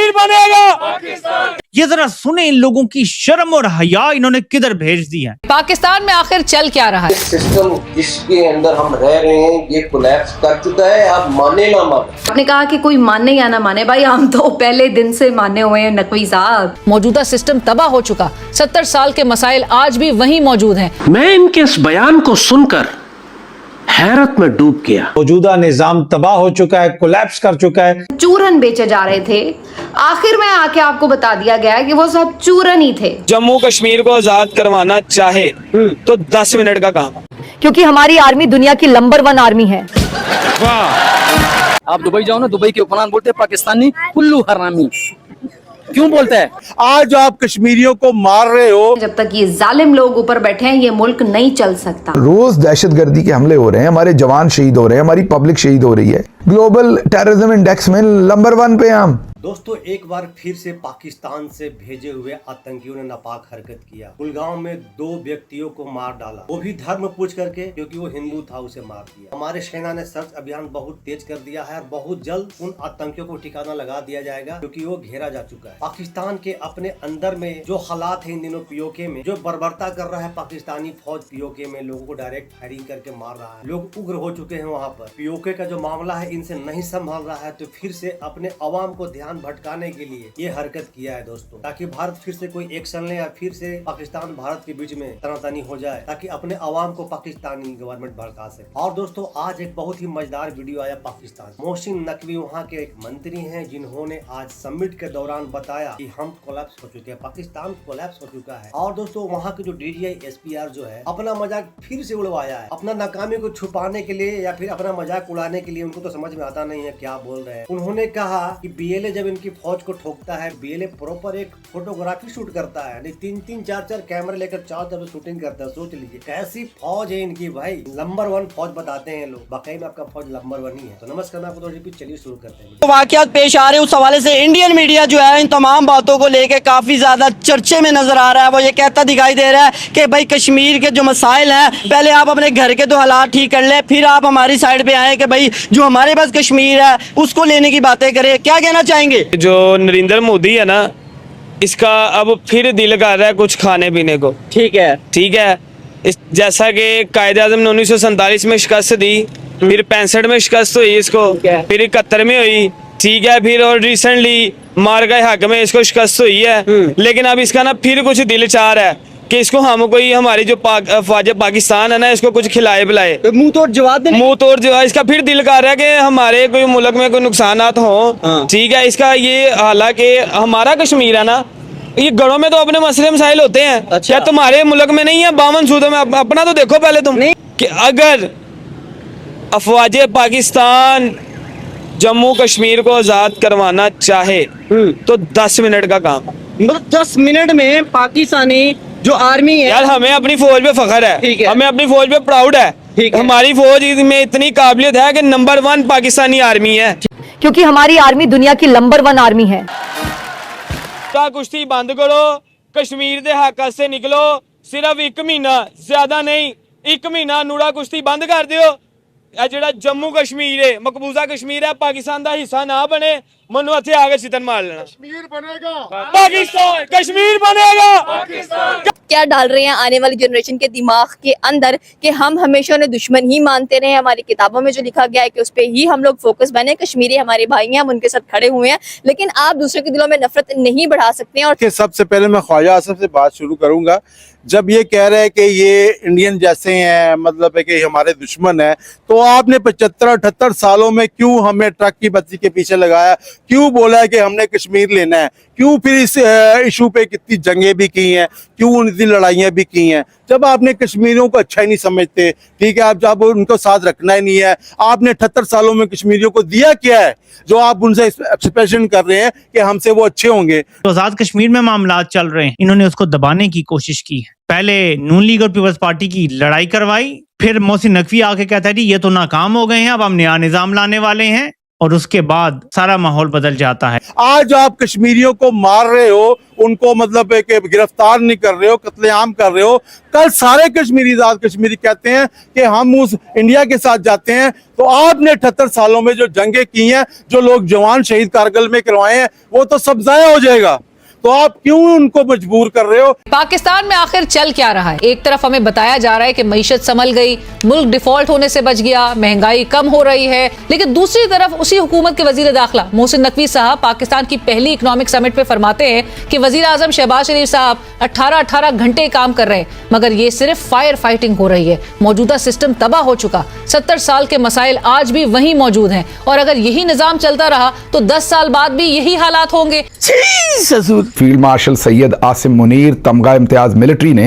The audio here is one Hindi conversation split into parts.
कश्मीर बनेगा। ये जरा सुने इन लोगों की शर्म और हया इन्होंने किधर भेज दी है। पाकिस्तान में आखिर चल क्या रहा है? सिस्टम जिसके अंदर हम रह रहे हैं ये कोलैप्स कर चुका है, आप माने ना माने। आपने कहा कि कोई माने या ना माने, भाई हम तो पहले दिन से माने हुए हैं नकवी साहब। मौजूदा सिस्टम तबाह हो चुका, 70 साल के मसाइल आज भी वहीं मौजूद हैं। मैं इनके इस बयान को सुनकर हैरत में डूब गया। मौजूदा निजाम तबाह हो चुका है, कोलैप्स कर चुका है। चूरन बेचे जा रहे थे, आखिर में आके आपको बता दिया गया है कि वो सब चूरन ही थे। जम्मू कश्मीर को आजाद करवाना चाहे तो 10 मिनट का काम, क्योंकि हमारी आर्मी दुनिया की नंबर 1 आर्मी है। आप दुबई जाओ ना, दुबई के उपनाम बोलते हैं पाकिस्तानी कुल्लू हरामी। क्यों बोलते हैं? आज आप कश्मीरियों को मार रहे हो। जब तक ये जालिम लोग ऊपर बैठे हैं ये मुल्क नहीं चल सकता। रोज दहशतगर्दी के हमले हो रहे हैं, हमारे जवान शहीद हो रहे हैं, हमारी पब्लिक शहीद हो रही है। ग्लोबल टेररिज्म इंडेक्स में नंबर 1 पे हम। दोस्तों एक बार फिर से पाकिस्तान से भेजे हुए आतंकियों ने नापाक हरकत किया। कुलगांव में 2 व्यक्तियों को मार डाला, वो भी धर्म पूछ करके, क्योंकि वो हिंदू था उसे मार दिया। हमारे सेना ने सर्च अभियान बहुत तेज कर दिया है और बहुत जल्द उन आतंकियों को ठिकाना लगा दिया जाएगा, क्योंकि वो घेरा जा चुका है। पाकिस्तान के अपने अंदर में जो हालात है इन दिनों पीओके में, जो बर्बरता कर रहा है पाकिस्तानी फौज पीओके में, लोगों को डायरेक्ट फायरिंग करके मार रहा है। लोग उग्र हो चुके हैं वहाँ पर। पीओके का जो मामला है इनसे नहीं संभाल रहा है, तो फिर से अपने अवाम को ध्यान भटकाने के लिए ये हरकत किया है दोस्तों, ताकि भारत फिर से कोई एक्शन ले या फिर से पाकिस्तान भारत के बीच में तनातनी हो जाए, ताकि अपने अवाम को पाकिस्तानी गवर्नमेंट भड़का सके। और दोस्तों आज एक बहुत ही मजेदार वीडियो आया पाकिस्तान। मोहसिन नकवी वहाँ के एक मंत्री हैं, जिन्होंने आज समिट के दौरान बताया कि हम कोलैप्स हो चुके हैं, पाकिस्तान कोलैप्स हो चुका है। और दोस्तों वहाँ के जो DGI SPR जो है अपना मजाक फिर से उड़वाया है, अपना नाकामी को छुपाने के लिए या फिर अपना मजाक उड़ाने के लिए। उनको तो समझ में आता नहीं है क्या बोल रहे हैं। उन्होंने कहा कि BLA जब इनकी फौज को ठोकता है, BLA प्रॉपर एक फोटोग्राफी शूट करता है, 3-3, 4-4 कैमरे लेकर 4 तरफ शूटिंग करता है। सोच लीजिए कैसी फौज है इनकी भाई। नंबर 1 फौज बताते हैं लोग, वाकई में आपका फौज नंबर 1 ही है। तो नमस्कार, मैं आपको रिपीट, चलिए शुरू करते हैं। तो वाकयात पेश आ रहे, उस हवाले से इंडियन मीडिया जो है इन तमाम बातों को लेकर काफी ज्यादा चर्चे में नजर आ रहा है। वो ये कहता दिखाई दे रहा है कि भाई कश्मीर के जो मसाइल हैं, पहले आप अपने घर के तो हालात ठीक कर ले, फिर आप हमारी साइड पे आए कि भाई जो हमारे पास कश्मीर है उसको लेने की बातें करें। क्या कहना चाहेंगे? जो नरेंद्र मोदी है ना, इसका अब फिर दिल कर रहा है कुछ खाने पीने को। ठीक है। जैसा कि कायदे आज़म ने 1947 में शिकस्त दी, फिर 65 में शिकस्त हुई इसको, फिर 71 में हुई, ठीक है, फिर और रिसेंटली मार गए हक में इसको शिकस्त हुई है। लेकिन अब इसका ना फिर कुछ दिल चाह रहा है कि इसको हम कोई हमारी जो फौज पाकिस्तान है ना, इसको कुछ खिलाए पिलाए, मुंह तोड़ जवाब। इसका फिर दिल कर रहा है कि हमारे कोई मुल्क में कोई नुकसानात हो। ठीक है, इसका ये हालांकि हमारा कश्मीर है ना, ये घरों में तो अपने मसले मसाइल होते हैं। अच्छा। क्या तुम्हारे मुल्क में नहीं है 52 सूदों में? अपना तो देखो पहले तुम कि अगर अफवाज पाकिस्तान जम्मू कश्मीर को आजाद करवाना चाहे तो 10 मिनट का काम। 10 मिनट में पाकिस्तानी जो आर्मी है, यार हमें अपनी फौज पे फख्र है, हमें अपनी फौज पे प्राउड है। हमारी फौज में इतनी काबिलियत है कि नंबर 1 पाकिस्तानी आर्मी है, क्योंकि हमारी आर्मी दुनिया की नंबर 1 आर्मी है। कुश्ती बंद करो, कश्मीर के हक से निकलो। सिर्फ 1 महीना, ज्यादा नहीं, 1 महीना नूड़ा कुश्ती बंद कर दियो। ਜਿਹੜਾ जम्मू कश्मीर है, मकबूजा कश्मीर है, पाकिस्तान का हिस्सा ना बने, मनु इत्थे आके चितन मार लेना। कश्मीर बनेगा पाकिस्तान, कश्मीर बनेगा पाकिस्तान। क्या डाल रहे हैं आने वाली जनरेशन के दिमाग के अंदर कि हम हमेशा उन्हें दुश्मन ही मानते रहे। हमारी किताबों में जो लिखा गया है कि उस पर ही हम लोग फोकस बने। कश्मीरी हमारे भाई हैं, हम उनके साथ खड़े हुए हैं, लेकिन आप दूसरों के दिलों में नफरत नहीं बढ़ा सकते हैं। और सबसे पहले मैं ख्वाजा आसिफ से बात शुरू करूंगा। जब ये कह रहे हैं कि ये इंडियन जैसे हैं, मतलब है कि हमारे दुश्मन है, तो आपने 75-78 सालों में क्यों हमें ट्रक की बत्ती के पीछे लगाया? क्यों बोला है कि हमने कश्मीर लेना है? क्यों फिर इस इशू पे कितनी जंगें भी की हैं? क्यों इतनी लड़ाइयाँ भी की हैं? जब आपने कश्मीरियों को अच्छा ही नहीं समझते, ठीक है, आप जब उनको साथ रखना ही नहीं है। आपने 78 सालों में कश्मीरियों को दिया क्या है जो आप उनसे एक्सपेक्टेशन कर रहे हैं कि हमसे वो अच्छे होंगे? तो आजाद कश्मीर में मामला चल रहे हैं, इन्होंने उसको दबाने की कोशिश की है। पहले नून लीग और पीपल्स पार्टी की लड़ाई करवाई, फिर मोहसिन नकवी आके कहता है जी ये तो नाकाम हो गए हैं, अब हम नया निजाम लाने वाले हैं, और उसके बाद सारा माहौल बदल जाता है। आज आप कश्मीरियों को मार रहे हो, उनको मतलब है कि गिरफ्तार नहीं कर रहे हो, कत्लेआम कर रहे हो। कल सारे कश्मीरी आजाद कश्मीरी कहते हैं कि हम उस इंडिया के साथ जाते हैं, तो आपने 78 सालों में जो जंगें की हैं, जो लोग जवान शहीद कारगिल में करवाए हैं, वो तो सब जाया हो जाएगा। तो आप क्यों उनको मजबूर कर रहे हो? पाकिस्तान में आखिर चल क्या रहा है? एक तरफ हमें बताया जा रहा है कि मईशत संभल गई, मुल्क डिफॉल्ट होने से बच गया, महंगाई कम हो रही है, लेकिन दूसरी तरफ उसी हुकूमत के वजीर दाखिला मोहसिन नकवी साहब पाकिस्तान की पहली इकोनॉमिक समिट पे फरमाते हैं कि वजीर आजम शहबाज शरीफ साहब 18-18 घंटे काम कर रहे हैं, मगर ये सिर्फ फायर फाइटिंग हो रही है। मौजूदा सिस्टम तबाह हो चुका, 70 साल के मसाइल आज भी वही मौजूद हैं, और अगर यही निजाम चलता रहा तो 10 साल बाद भी यही हालात होंगे। फील्ड मार्शल सैयद आसिम मुनीर तमगा इम्तियाज मिलिट्री ने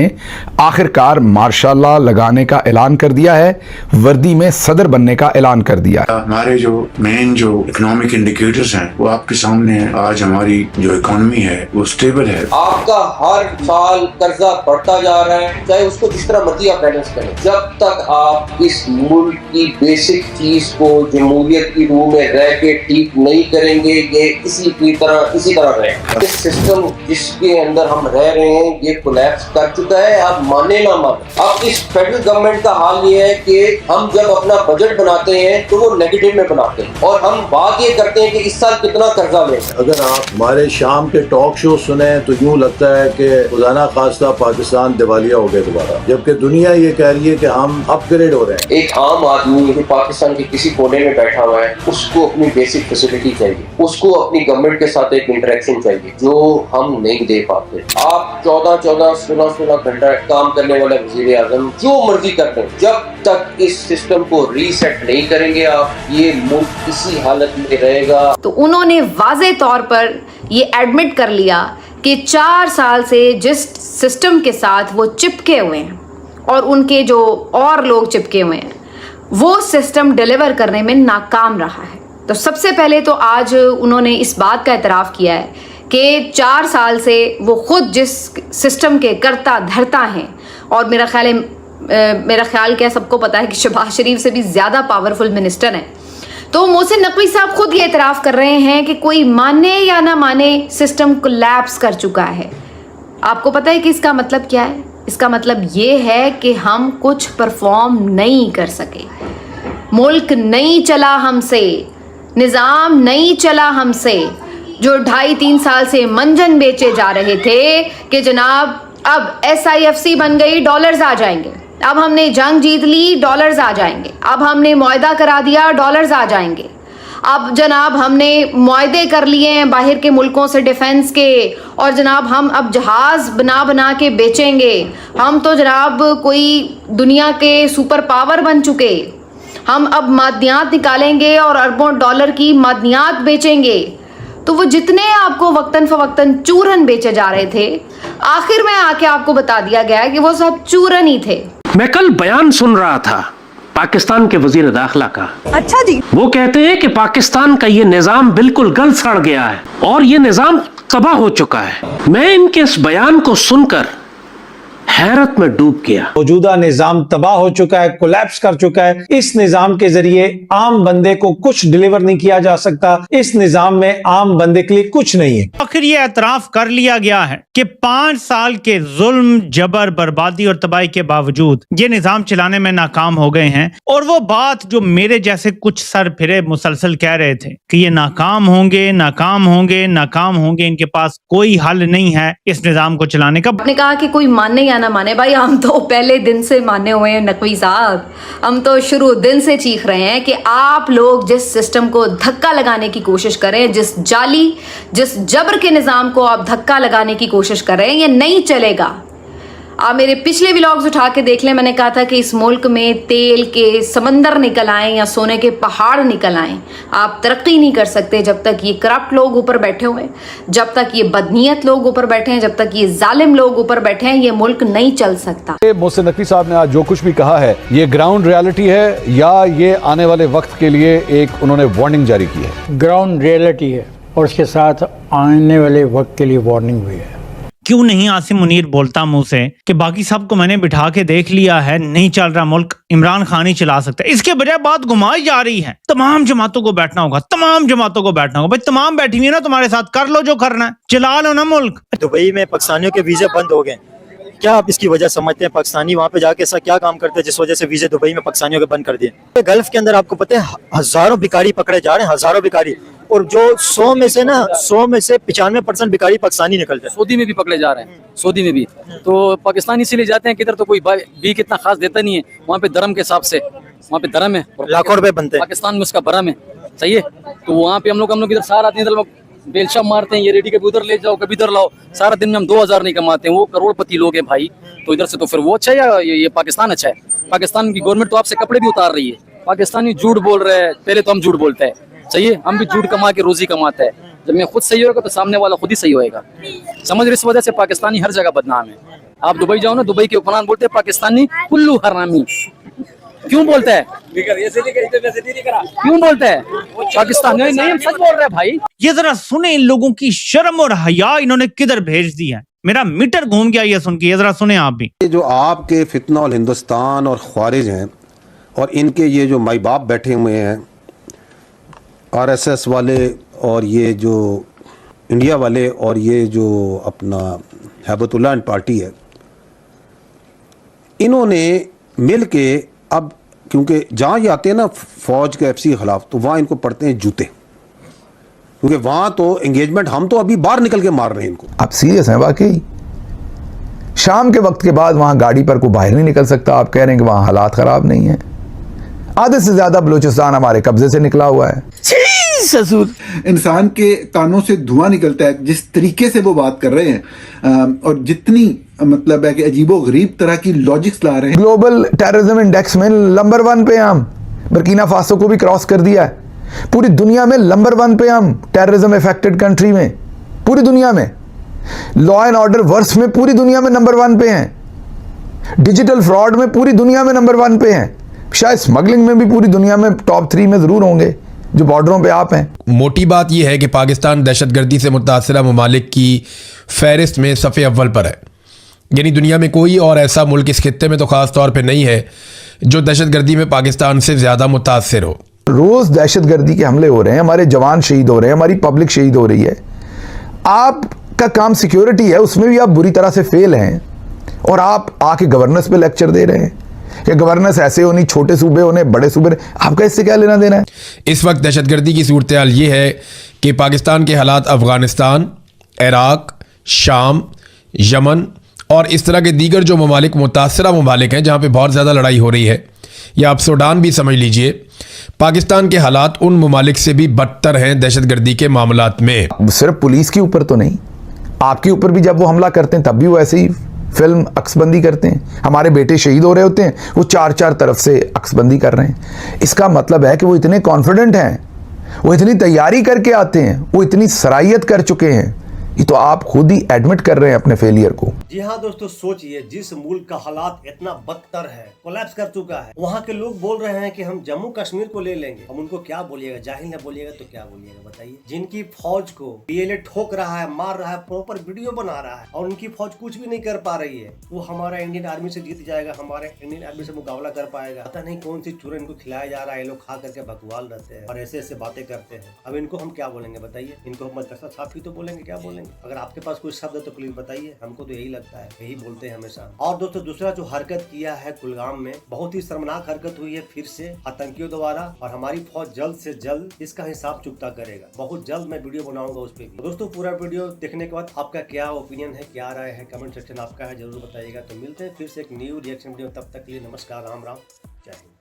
आखिरकार मार्शल लॉ लगाने का ऐलान कर दिया है, वर्दी में सदर बनने का ऐलान कर दिया है। हमारे जो मेन जो इकोनॉमिक इंडिकेटर्स हैं वो आपके सामने हैं। आज हमारी जो इकोनॉमी है वो स्टेबल है। आपका हर साल कर्जा बढ़ता जा रहा है, चाहे उसको जिस तरह मर्जी आप बैलेंस करें। जब तक आप इस मुल्क की बेसिक चीज को जमहूरियत की रूह में रह के ठीक नहीं करेंगे, ये इसी तरह रहेगा। इस सिस्टम जिसके अंदर हम रह रहे हैं ये कोलैप्स कर चुका है, आप माने ना माने। अब इस फेडरल गवर्नमेंट का हाल ये है कि हम जब अपना बजट बनाते हैं तो वो नेगेटिव में बनाते हैं, और हम बात ये करते हैं कि इस साल कितना कर्जा लें। अगर आप हमारे शाम के टॉक शो सुने तो यूँ लगता है कि खुदा खास्ता पाकिस्तान दिवालिया हो गया दोबारा, जबकि दुनिया ये कह रही है कि हम अपग्रेड हो रहे हैं। एक आम आदमी जो पाकिस्तान के किसी कोने में बैठा हुआ है, उसको अपनी बेसिक फैसिलिटी चाहिए, उसको अपनी गवर्नमेंट के साथ एक इंटरेक्शन चाहिए जो हम नहीं दे पाते। आप 14-14, 16-16 घंटा काम करने वाले वजीर आजम जो मर्जी करते हैं, जब तक इस सिस्टम को रीसेट नहीं करेंगे आप, ये मुल्क इसी हालत में रहेगा। तो उन्होंने वाज़े तौर पर ये एडमिट कर लिया कि 4 साल से जिस सिस्टम के साथ वो चिपके हुए हैं और उनके जो और लोग चिपके हुए हैं, वो सिस्टम डिलीवर करने में नाकाम रहा है। तो सबसे पहले तो आज उन्होंने इस बात का एतराफ़ किया है कि 4 साल से वो खुद जिस सिस्टम के करता धरता हैं, और मेरा ख्याल क्या सबको पता है कि शहबाज शरीफ से भी ज़्यादा पावरफुल मिनिस्टर हैं। तो मोहसिन नकवी साहब खुद ये एतराफ़ कर रहे हैं कि कोई माने या ना माने सिस्टम कोलैप्स कर चुका है। आपको पता है कि इसका मतलब क्या है? इसका मतलब ये है कि हम कुछ परफॉर्म नहीं कर सके, मुल्क नहीं चला हमसे, निज़ाम नहीं चला हमसे। जो 2.5-3 साल से मंजन बेचे जा रहे थे कि जनाब अब SIFC बन गई, डॉलर्स आ जाएंगे, अब हमने जंग जीत ली, डॉलर्स आ जाएंगे, अब हमने मुआहदा करा दिया, डॉलर्स आ जाएंगे, अब जनाब हमने मुआहदे कर लिए हैं बाहर के मुल्कों से डिफेंस के, और जनाब हम अब जहाज बना के बेचेंगे, हम तो जनाब कोई दुनिया के सुपर पावर बन चुके, हम अब मादनियात निकालेंगे और अरबों डॉलर की मादनियात बेचेंगे। तो वो जितने आपको वक्तन फवक्तन चूरन बेचे जा रहे थे, आखिर में आके आपको बता दिया गया कि वो सब चूरन ही थे। मैं कल बयान सुन रहा था पाकिस्तान के वजीर दाखिला का। अच्छा जी। वो कहते हैं कि पाकिस्तान का ये निजाम बिल्कुल गल सड़ गया है और ये निजाम तबाह हो चुका है। मैं इनके इस बयान को सुनकर हैरत में डूब गया। मौजूदा निजाम तबाह हो चुका है, कोलैप्स कर चुका है। इस निजाम के जरिए आम बंदे को कुछ डिलीवर नहीं किया जा सकता। इस निजाम में आम बंदे के लिए कुछ नहीं है। आखिर ये एतराफ कर लिया गया है कि 5 साल के जुल्म, जबर, बर्बादी और तबाही के बावजूद ये निजाम चलाने में नाकाम हो गए हैं। और वो बात जो मेरे जैसे कुछ सर फिरे मुसलसल कह रहे थे कि ये नाकाम होंगे, नाकाम होंगे, नाकाम होंगे, इनके पास कोई हल नहीं है इस निजाम को चलाने का। आपने कहा कि कोई माने या ना माने, भाई हम तो पहले दिन से माने हुए हैं नकवी साहब। हम तो शुरू दिन से चीख रहे हैं कि आप लोग जिस सिस्टम को धक्का लगाने की कोशिश करें, जिस जाली, जिस जबर के निजाम को आप धक्का लगाने की कोशिश कर रहे हैं, ये नहीं चलेगा। आप मेरे पिछले व्लॉग्स उठा के देख लें, मैंने कहा था कि इस मुल्क में तेल के समंदर निकल आए या सोने के पहाड़ निकल आए। आप तरक्की नहीं कर सकते जब तक ये करप्ट लोग ऊपर बैठे हुए हैं, जब तक ये बदनीयत लोग ऊपर बैठे हैं, जब तक ये जालिम लोग ऊपर बैठे हैं, ये मुल्क नहीं चल सकता। मोहसिन नकवी साहब ने आज जो कुछ भी कहा है, ये ग्राउंड रियलिटी है या ये आने वाले वक्त के लिए एक उन्होंने वार्निंग जारी की है? ग्राउंड रियलिटी है और उसके साथ आने वाले वक्त के लिए वार्निंग भी है। क्यों नहीं आसिम मुनीर बोलता मुंह से कि बाकी सबको मैंने बिठा के देख लिया है, नहीं चल रहा मुल्क, इमरान खान ही चला सकता है। इसके बजाय बात घुमाई जा रही है। तमाम जमातों को बैठना होगा, तमाम जमातों को बैठना होगा। भाई तमाम बैठी हुई है ना तुम्हारे साथ, कर लो जो करना है, चला लो ना मुल्क। दुबई में पाकिस्तानियों के वीजे बंद हो गए, क्या आप इसकी वजह समझते हैं? पाकिस्तानी वहाँ पे जाके ऐसा क्या काम करते हैं जिस वजह से वीजे दुबई में पाकिस्तानियों के बंद कर दिए? गल्फ के अंदर आपको पता है हजारों भिखारी पकड़े जा रहे हैं, हजारों भिखारी, और जो 100 में से 95% भिखारी पाकिस्तानी निकलते हैं। सऊदी में भी पकड़े जा रहे हैं, सऊदी में भी। तो पाकिस्तानी इसीलिए जाते हैं कि इधर तो कोई भी कितना खास देता नहीं है, वहाँ पे दरम के हिसाब से, वहाँ पे दरम है, लाखों रुपए बनते हैं। पाकिस्तान में उसका बरम है, सही है। तो वहाँ पे हम लोग इधर सारा दिन इधर बेलशा मारते हैं, ये रेडी कभी उधर ले जाओ कभी इधर लाओ, सारा दिन में हम 2000 नहीं कमाते हैं। वो करोड़पति लोग हैं भाई, तो इधर से तो फिर वो अच्छा है या ये पाकिस्तान अच्छा है? पाकिस्तान की गवर्नमेंट तो आपसे कपड़े भी उतार रही है। पाकिस्तानी झूठ बोल रहे हैं, पहले तो हम झूठ बोलते हैं, सही है। हम भी झूठ कमा के रोजी कमाते हैं। जब मैं खुद सही होगा तो सामने वाला खुद ही सही होएगा, समझ रहे? इस वजह से पाकिस्तानी हर जगह बदनाम है। आप दुबई जाओ ना, दुबई के हुक्मरान बोलते हैं पाकिस्तानी कुल्लू हरामी। क्यों बोलता है? क्यों बोलता है पाकिस्तान? नहीं, हम सच बोल रहे हैं भाई। ये जरा सुने इन लोगों की शर्म और हया इन्होंने किधर भेज दी है। मेरा मीटर घूम गया ये सुन के। ये जरा सुने आप भी। ये जो आपके फितना और हिंदुस्तान और ख्वारिज हैं और इनके ये जो माई बाप बैठे हुए हैं RSS वाले और ये जो इंडिया वाले और ये जो अपना हैबतुल्लाह पार्टी है, इन्होंने मिल के अब, क्योंकि जहाँ ये आते हैं ना फौज के FC के खिलाफ, तो वहाँ इनको पड़ते हैं जूते, क्योंकि वहाँ तो एंगेजमेंट, हम तो अभी बाहर निकल के मार रहे हैं इनको। आप सीरियस हैं वाकई? शाम के वक्त के बाद वहाँ गाड़ी पर कोई बाहर नहीं निकल सकता। आप कह रहे हैं कि वहाँ हालात ख़राब नहीं हैं। आधे से ज़्यादा बलूचिस्तान हमारे कब्जे से निकला हुआ है। ससुर इंसान के कानों से धुआं निकलता है जिस तरीके से वो बात कर रहे हैं, और जितनी मतलब है कि अजीबो गरीब तरह की लॉजिक्स ला रहे हैं। ग्लोबल टेररिज्म इंडेक्स में नंबर 1 पे हम, बर्किना फासो को भी क्रॉस कर दिया है। पूरी दुनिया में नंबर 1 पे हम, टेररिज्म इफेक्टेड कंट्री में, पूरी दुनिया में। लॉ एंड ऑर्डर वर्स में पूरी दुनिया में नंबर 1 पे हैं। डिजिटल फ्रॉड में पूरी दुनिया में नंबर 1 पे हैं। शायद स्मगलिंग में भी पूरी दुनिया में टॉप 3 में जरूर होंगे, जो बॉर्डरों पे आप हैं। मोटी बात यह है कि पाकिस्तान दहशतगर्दी से मुतासरा ममालिक की फहरिस्त में सफ़े अव्वल पर है। यानी दुनिया में कोई और ऐसा मुल्क इस खित्ते में तो ख़ास तौर पे नहीं है जो दहशतगर्दी में पाकिस्तान से ज़्यादा मुतासर हो। रोज़ दहशतगर्दी के हमले हो रहे हैं, हमारे जवान शहीद हो रहे हैं, हमारी पब्लिक शहीद हो रही है। आपका काम सिक्योरिटी है, उसमें भी आप बुरी तरह से फेल हैं, और आप आके गवर्नेंस पे लेक्चर दे रहे हैं कि गवर्नेंस ऐसे होनी, छोटे सूबे होने, बड़े सूबे। आपका इससे क्या लेना देना है? इस वक्त दहशतगर्दी की सूरत हाल ये है कि पाकिस्तान के हालात अफ़गानिस्तान, इराक, शाम, यमन और इस तरह के दीगर जो ममालिक मुतासरा ममालिक हैं जहाँ पे बहुत ज़्यादा लड़ाई हो रही है, या आप सूडान भी समझ लीजिए, पाकिस्तान के हालात उन ममालिक से भी बदतर हैं दहशतगर्दी के मामलात में। सिर्फ पुलिस के ऊपर तो नहीं, आपके ऊपर भी जब वो हमला करते हैं तब भी वो ऐसे ही फिल्म अक्सबंदी करते हैं। हमारे बेटे शहीद हो रहे होते हैं, वो 4 तरफ से अक्सबंदी कर रहे हैं। इसका मतलब है कि वो इतने कॉन्फिडेंट हैं, वो इतनी तैयारी करके आते हैं, वो इतनी सराहियत कर चुके हैं। ये तो आप खुद ही एडमिट कर रहे हैं अपने फेलियर को। जी हाँ दोस्तों, सोचिए जिस मुल्क का हालात इतना बदतर है, कोलैप्स कर चुका है, वहाँ के लोग बोल रहे हैं कि हम जम्मू कश्मीर को ले लेंगे। हम उनको क्या बोलिएगा? जाहिल न बोलिएगा तो क्या बोलिएगा बताइए? जिनकी फौज को PLA ठोक रहा है, मार रहा है, प्रॉपर वीडियो बना रहा है, और उनकी फौज कुछ भी नहीं कर पा रही है, वो हमारा इंडियन आर्मी से जीत जाएगा, हमारे इंडियन आर्मी से मुकाबला कर पाएगा? पता नहीं कौन सी चूरन इनको खिलाया जा रहा है, ये लोग खा करके बकवाल रहते हैं और ऐसे ऐसे बातें करते हैं। अब इनको हम क्या बोलेंगे बताइए? इनको हम मदरसा साफ ही तो बोलेंगे, क्या बोलेंगे? अगर आपके पास कोई शब्द है तो प्लीज बताइए। हमको तो यही लगता है, यही बोलते हैं हमेशा। और दोस्तों, दूसरा जो हरकत किया है कुलगाम में, बहुत ही शर्मनाक हरकत हुई है फिर से आतंकियों द्वारा, और हमारी फौज जल्द से जल्द इसका हिसाब चुकता करेगा। बहुत जल्द मैं वीडियो बनाऊंगा उस पर भी। दोस्तों, पूरा वीडियो देखने के बाद आपका क्या ओपिनियन है, क्या राय है, कमेंट सेक्शन आपका है, जरूर बताइएगा। तो मिलते हैं फिर से एक न्यू रिएक्शन वीडियो। तब तक के लिए नमस्कार, राम राम, जय हिंद।